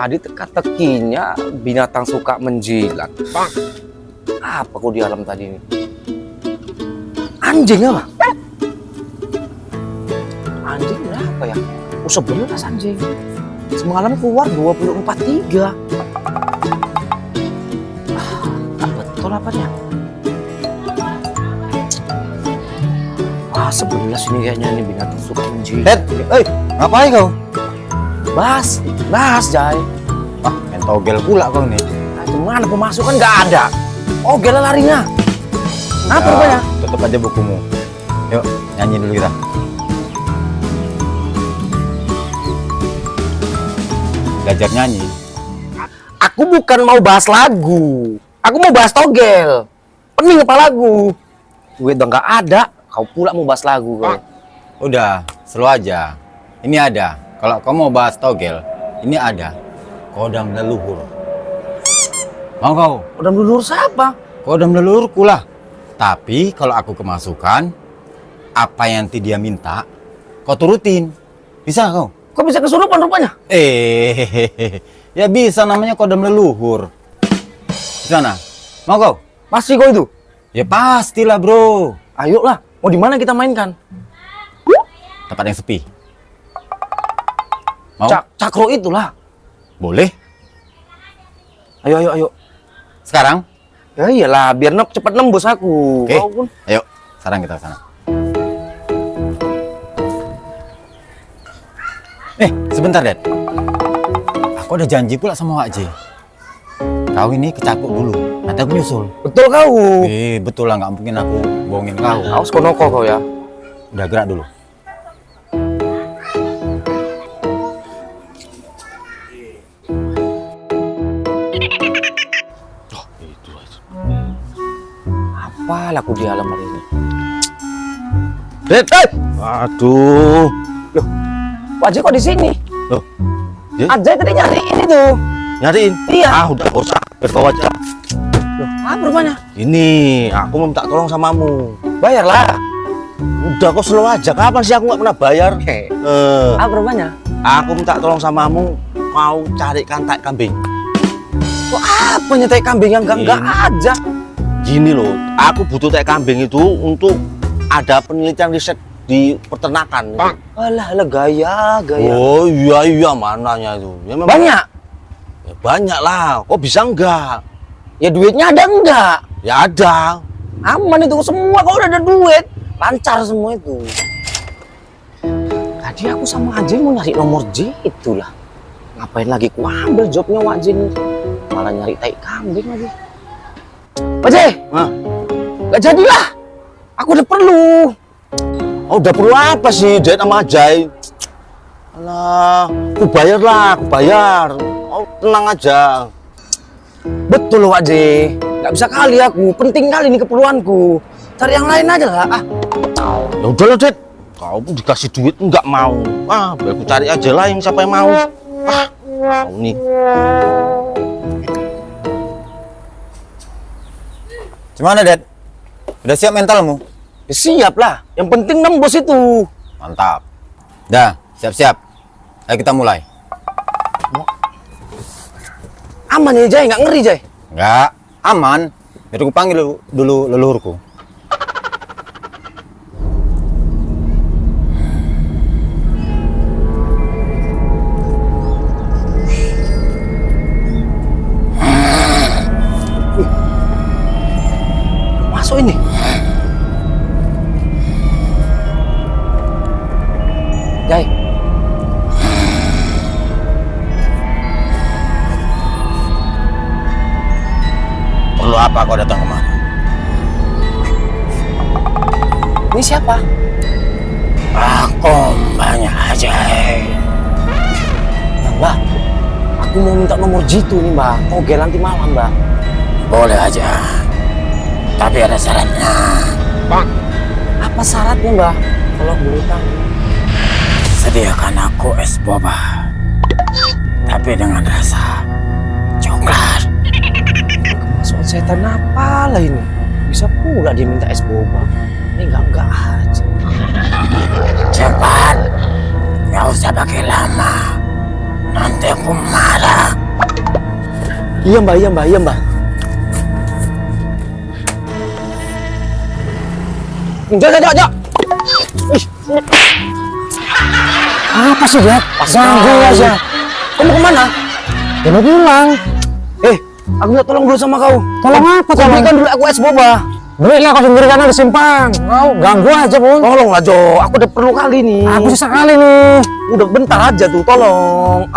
tadi teka-tekinya binatang suka menjilat. Apa kok di alam tadi ini? Anjing apa? Anjing berapa ya? Oh, 11 anjing. Semalam keluar 24-3. Tak betul apanya? 11 ini kayaknya nih binatang suka menjilat. Ngapain kau? Bahas Jai. Main togel pula kau nih. Nah, gimana pemasukan nggak ada? Oh, gila larinya. Apa rupanya? Tutup aja bukumu. Yuk, nyanyi dulu kita. Belajar nyanyi. Aku bukan mau bahas lagu. Aku mau bahas togel. Pening kepala lagu. Duit udah nggak ada. Kau pula mau bahas lagu kau. Udah, slow aja. Ini ada. Kalau kau mau bahas togel, ini ada. Kodam leluhur. Mau kau? Udah dulur siapa? Kodam leluhurku lah. Tapi kalau aku kemasukan, apa yang dia minta, kau turutin. Bisa kau? Kok bisa kesurupan rupanya? Ya bisa, namanya kodam leluhur. Di sana. Mau kau? Pasti kau itu? Ya pastilah bro. Ayolah, mau di mana kita mainkan? Tempat yang sepi. Mau? Cakro itulah. Boleh. Ayo. Sekarang? Ya iyalah, biar cepat nembus aku. Oke. Kau pun. Ayo, sekarang kita ke sana. Sebentar, Dad. Aku ada janji pula sama Wak J. Kau ini kecakuk dulu, nanti aku nyusul. Betul kau. Betul lah, nggak mungkin aku bohongin kau. Awas konoko kau ya. Udah gerak dulu. Apa laku di alam hari ini? Dad! Aduh. Loh, Wajah kok di sini? Loh, ya? Ajay tadi nyariin itu. Nyariin? Iya. Udah gak usah, berbawa aja. Loh, apa rupanya? Ini, aku mau minta tolong samamu. Bayarlah. Udah kok slow aja, kapan sih aku nggak pernah bayar? Apa rupanya? Aku minta tolong samamu, mau carikan tai kambing. Kok apa nyetai kambing yang enggak aja? Gini loh, aku butuh tai kambing itu untuk ada penelitian riset di peternakan. Alah, gaya. Oh iya mananya itu. Ya, memang, Banyak? ya, banyak lah, kok bisa enggak? Ya duitnya ada enggak? Ya ada. Aman itu semua, kalau udah ada duit lancar semua itu. Tadi aku sama Ajay mau nyari nomor J itulah. Ngapain lagi ku ambil jobnya Wak J nih? Malah nyari tai kambing lagi. Wak J, gak jadilah. Aku udah perlu. Oh, udah perlu apa sih, Dad sama Ajay? Alah, aku bayar. Oh, tenang aja. Betul Wak J, gak bisa kali aku. Penting kali ini keperluanku. Cari yang lain aja lah. Ya udahlah, Dad. Kau pun dikasih duit nggak mau. Biar aku cari aja lah yang siapa yang mau. Kau nih. Gimana, Dad? Udah siap mentalmu? Ya, siap lah. Yang penting nembus itu. Mantap. Dah, siap-siap. Ayo kita mulai. Aman ya Jay, nggak ngeri Jay? Nggak, aman. Jadi aku panggil dulu leluhurku. Masuk ini. Jay. Perlu apa kau datang kemari? Ini siapa? Aku banyak aja. Mbak, aku mau minta nomor jitu nih Mbak. Oke, nanti malam Mbak. Boleh aja. Tapi ada syaratnya. Apa syaratnya Mbak? Kalau boleh tahu. Sediakan aku es boba. Tapi dengan rasa coklat. Kemasukan setan apa lah ini? Bisa pula dia minta es boba. Ini enggak aja. Cepat. Nggak usah pakai lama. Nanti aku marah. Iya mbak, iya mbak, iya mbak. Jak. Ih. Apa sih, Jack? Ganggu aja. Kamu kemana? Ya mau pulang. Aku minta tolong dulu sama kau. Tolong apa? Kau Tolong. belikan dulu aku es boba. Belilah kau sendiri karena disimpang. Kau ganggu aja, Bun. Tolonglah Jo, aku udah perlu kali nih. Aku sisa kali nih. Udah bentar aja tuh, tolong.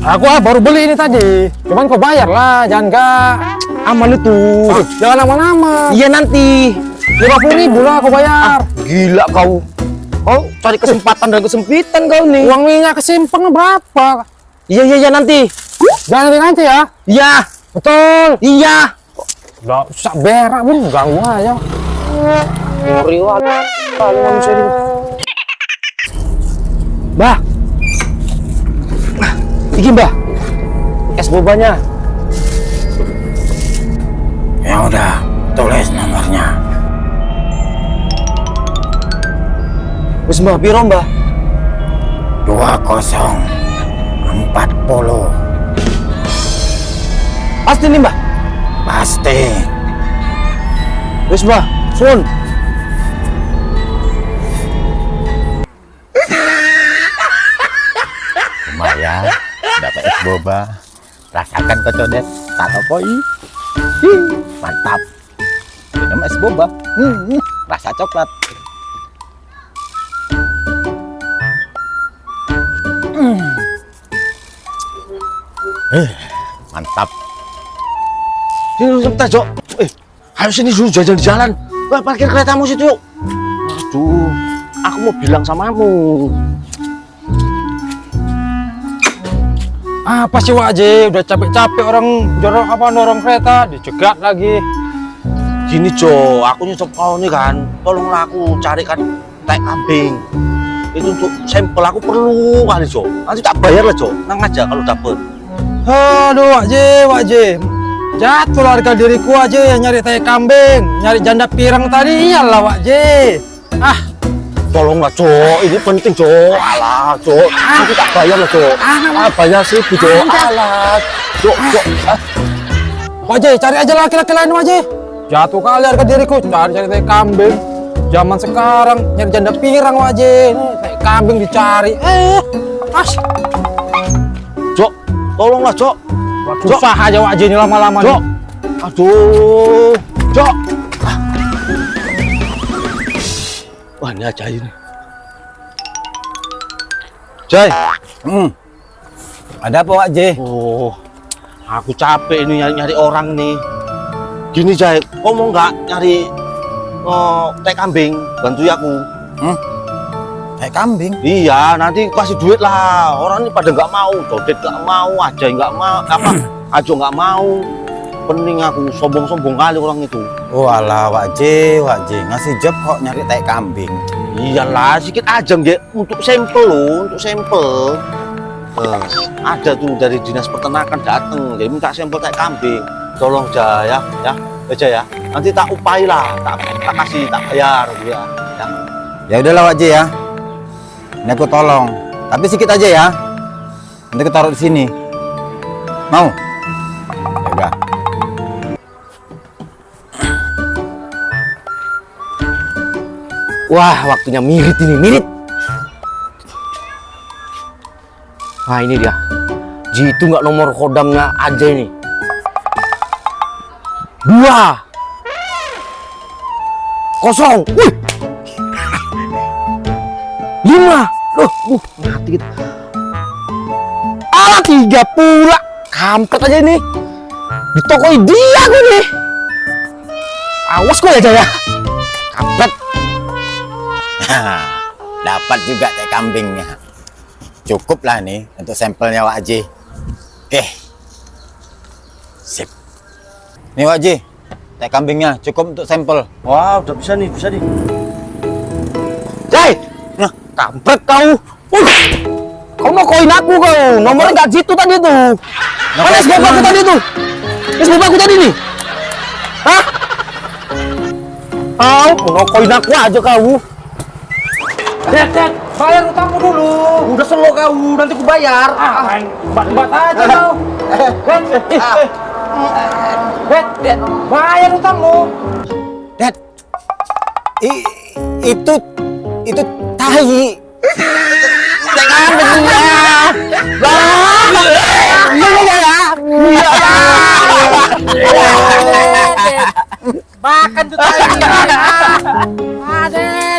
Aku baru beli ini tadi. Cuman kau bayar lah, jangan gak Aman itu. jangan lama-lama. Iya nanti. 50.000 lah kau bayar. Gila kau. Kau cari kesempatan dan kesempitan kau nih. Uang minyak ke simpang berapa? Iya nanti. Jangan nanti ya. Iya. Betul. Iya. Udah susah berak, Bun. Ganggu aja. Ngeri banget. Kalau manusia ini. Mbah. Iki mbah. Es bobanya. Ya udah, tulis nomornya. Wis mbah, piro mbah? 2040. Pasti nih mbah. Pasti. Wis mbah, sun. Lumayan, dapat es boba. Rasakan kau codet, tak topoi. Mantap. Minum es boba. Rasa coklat. Mantap. Sini dulu sebentar, Jok. Ayo sini dulu jajan di jalan. Wah, parkir keretamu situ, yuk. Aduh, aku mau bilang samamu. Apa sih Wak? Udah capek-capek orang dorong kereta, dicegat lagi. Gini, Jo, aku nyucap kau nih kan. Tolonglah aku carikan tai kambing. Itu untuk sampel aku perlu kali, Jo. Nanti tak bayar lah, Jo. Nang aja kalau dapet. Aduh, Wak J. Jatuh harga diriku aja yang nyari tai kambing, nyari janda pirang tadi iyalah Wak J. Tolonglah, Jo. Ini penting, Jo. Alah, Jo. Nanti tak bayar lah, Jo. Bayar 1.000, Jo. Alah, Jo. Wak J, cari aja laki-laki lain Wak J. Jatuh kali harga diriku, cari tai kambing. Zaman sekarang nyari janda pirang Wak J. Tai kambing dicari. Jo, tolonglah, Jo. Susah aja Wak J ini lama-lama Jo. nih. Aduh. Jo. Wah, ini aja ini. Jai. Ada apa Wak J? Oh, aku capek ini nyari orang nih. Gini, Jai, kau mau nggak nyari tai kambing? Bantu aku. Tai kambing? Iya, nanti kasih duit lah. Orang ini pada nggak mau, Dodet nggak mau, Ajay nggak mau, Ajo nggak mau. Pening aku, sombong-sombong kali orang itu. Walah Wak J, ngasih job kok nyari tai kambing. Iyalah, sedikit aja nggak untuk sampel loh, untuk sampel. Ada tuh dari dinas peternakan datang, jadi minta sampel tai kambing. Tolong Jaya, ya, ya. Nanti tak upai lah, tak kasih, tak bayar, gitu ya. Ya udahlah Wak J ya. Ini aku tolong, tapi sedikit aja ya. Nanti aku taruh di sini. Mau? Ya udah. Wah, waktunya mirit ini, mirit. Nah ini dia. Jitu nggak nomor kodamnya aja ini. 2 0. Wih. 5. Loh, mati gitu. 3 pula. Kampret aja ini. Ditokoi dia gue nih. Awas gue aja ya. Kampret. Dapat juga tai kambingnya. Cukup lah nih untuk sampelnya Wak J. Oke. Sip. Nih Wak J, tai kambingnya cukup untuk sampel. Wah, udah bisa nih. Jai, nah, kampret kau. Kau mau koin aku kau. Nomornya nggak situ tadi tuh. Mana es bobaku tadi tuh? Es bobaku tadi nih. Hah? Kau mau koin aku aja kau. Dek, bayar utangmu dulu. Udah selo kau, nanti ku bayar. Main bat-bat aja kau. Bet, bayar utangmu. Dad, itu tahi. Makan tuh tadi.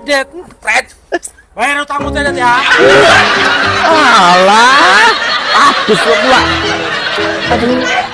Ded. Fred. Bayar utangmu tadi ya. Alah, aku pula.